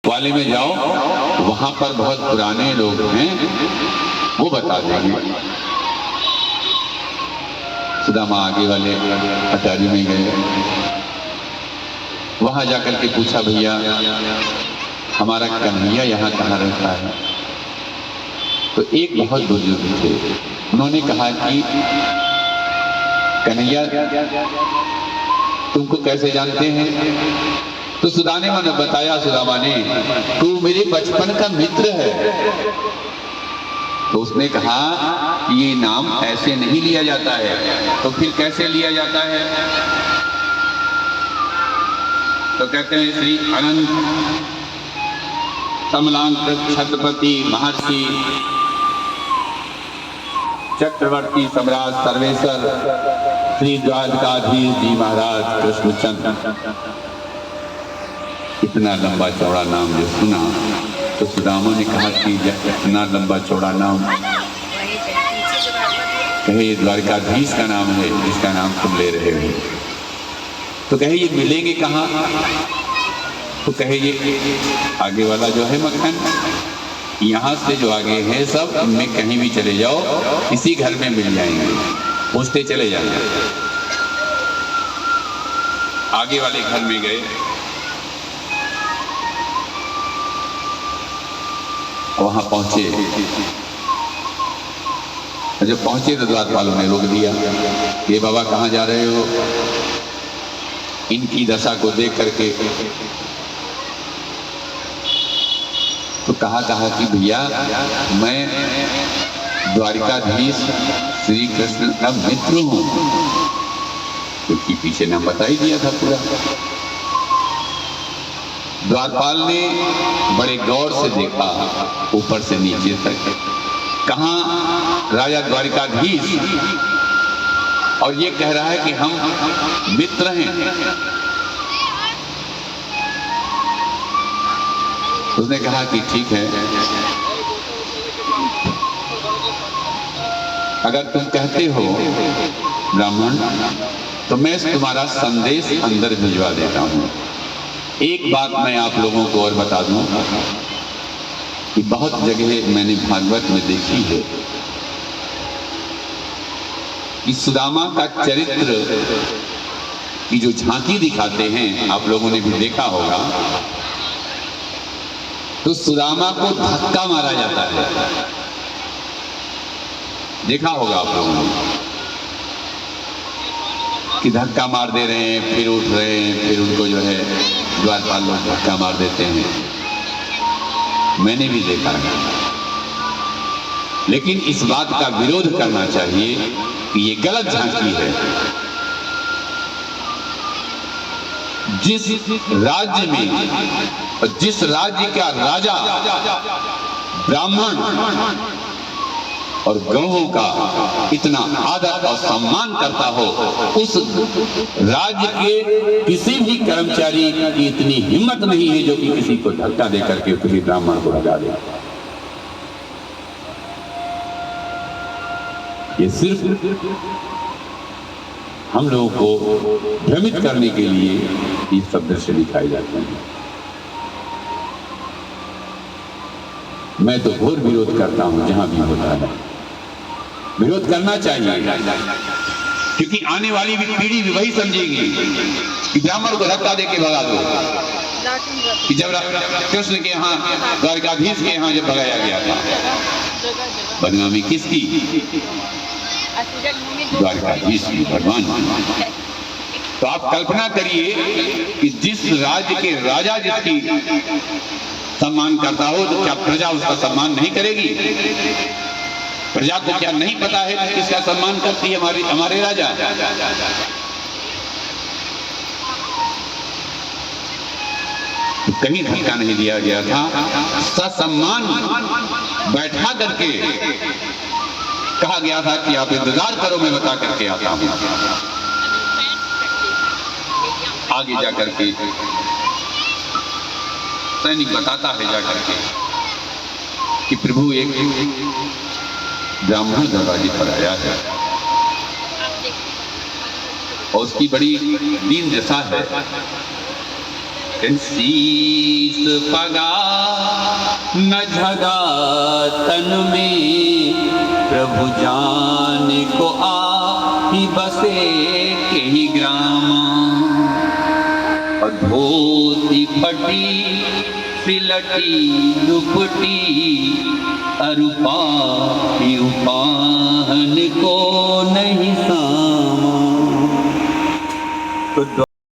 वाले में जाओ, वहां पर बहुत पुराने लोग हैं, वो बता देंगे। सुदामा आगे वाले अटारी में गए, वहां जाकर के पूछा, भैया हमारा कन्हैया यहाँ कहाँ रहता है? तो एक बहुत बुजुर्ग थे, उन्होंने कहा कि कन्हैया तुमको कैसे जानते हैं? तो सुदामा ने बताया, सुदामा ने, तू मेरे बचपन का मित्र है। तो उसने कहा कि ये नाम ऐसे नहीं लिया जाता है। तो फिर कैसे लिया जाता है? तो कहते हैं श्री अनंत समलांकृत छत्रपति महर्षि चक्रवर्ती सम्राट सर्वेश्वर श्री द्वारकाधीश जी महाराज कृष्णचंद्र। इतना लंबा चौड़ा नाम जो सुना तो सुदामा ने कहा कि इतना लंबा चौड़ा नाम कहे द्वारकाधीश का नाम है जिसका नाम तुम ले रहे हो। तो कहे ये मिलेंगे कहाँ? तो कहे ये आगे वाला जो है मक्खन, यहाँ से जो आगे है सब, इनमें कहीं भी चले जाओ, इसी घर में मिल जाएंगे, पूछते चले जाना। आगे वाले घर में गए, वहां पहुंचे। जब पहुंचे तो द्वारपालों ने रोक दिया, ये बाबा कहाँ जा रहे हो? इनकी दशा को देख करके तो कहा कि भैया मैं द्वारिकाधीश श्री कृष्ण का मित्र हूं, क्योंकि पीछे नाम बता ही दिया था पूरा। द्वारपाल ने बड़े गौर से देखा ऊपर से नीचे तक, कहाँ राजा द्वारिकाधीश, और ये कह रहा है कि हम मित्र हैं। उसने कहा कि ठीक है, अगर तुम कहते हो ब्राह्मण, तो मैं तुम्हारा संदेश अंदर भिजवा देता हूं। एक बात मैं आप लोगों को और बता दूं कि बहुत जगह मैंने भागवत में देखी है कि सुदामा का चरित्र की जो झांकी दिखाते हैं, आप लोगों ने भी देखा होगा, तो सुदामा को धक्का मारा जाता है, देखा होगा आप लोगों ने कि धक्का मार दे रहे हैं, फिर उठ रहे हैं, फिर उनको जो है द्वारपाल लोग धक्का मार देते हैं, मैंने भी देखा है। लेकिन इस बात का विरोध करना चाहिए कि ये गलत झांकी है। जिस राज्य में, जिस राज्य का राजा ब्राह्मण और गौओं का इतना आदर और सम्मान करता हो, उस राज्य के किसी भी कर्मचारी की इतनी हिम्मत नहीं है जो कि किसी को धक्का देकर के किसी ब्राह्मण को भगा दे। ये सिर्फ हम लोगों को भ्रमित करने के लिए ये सब दृश्य दिखाए जाते हैं। मैं तो घोर विरोध करता हूं, जहां भी होता है विरोध करना चाहिए, क्योंकि आने वाली भी पीढ़ी भी वही समझेगी कि ब्राह्मण को धक्का देके भगा दो। कि जब कृष्ण के यहाँ, द्वारकाधीश के यहाँ जब भगाया गया था, बदनामी किसकी? द्वारकाधीश की, भगवान। तो आप कल्पना करिए कि जिस राज्य के राजा जिसकी सम्मान करता हो, तो क्या प्रजा उसका सम्मान नहीं करेगी? प्रजा को क्या नहीं पता है कि किसका सम्मान करती है हमारे राजा? कहीं धक्का नहीं दिया गया था, ससम्मान बैठा करके कहा गया था कि आप इंतजार करो, मैं बता करके आता हूं। आगे जाकर के सैनिक बताता है जाकर के कि प्रभु एक ब्राह्मण दरवाजे पर आया है और उसकी बड़ी दीन दशा है। शीश पगा न झगा तन में प्रभु जान को आ ही बसे के ही ग्राम। और धोती फटी सिलटी दुपटी अरुपा ही उपा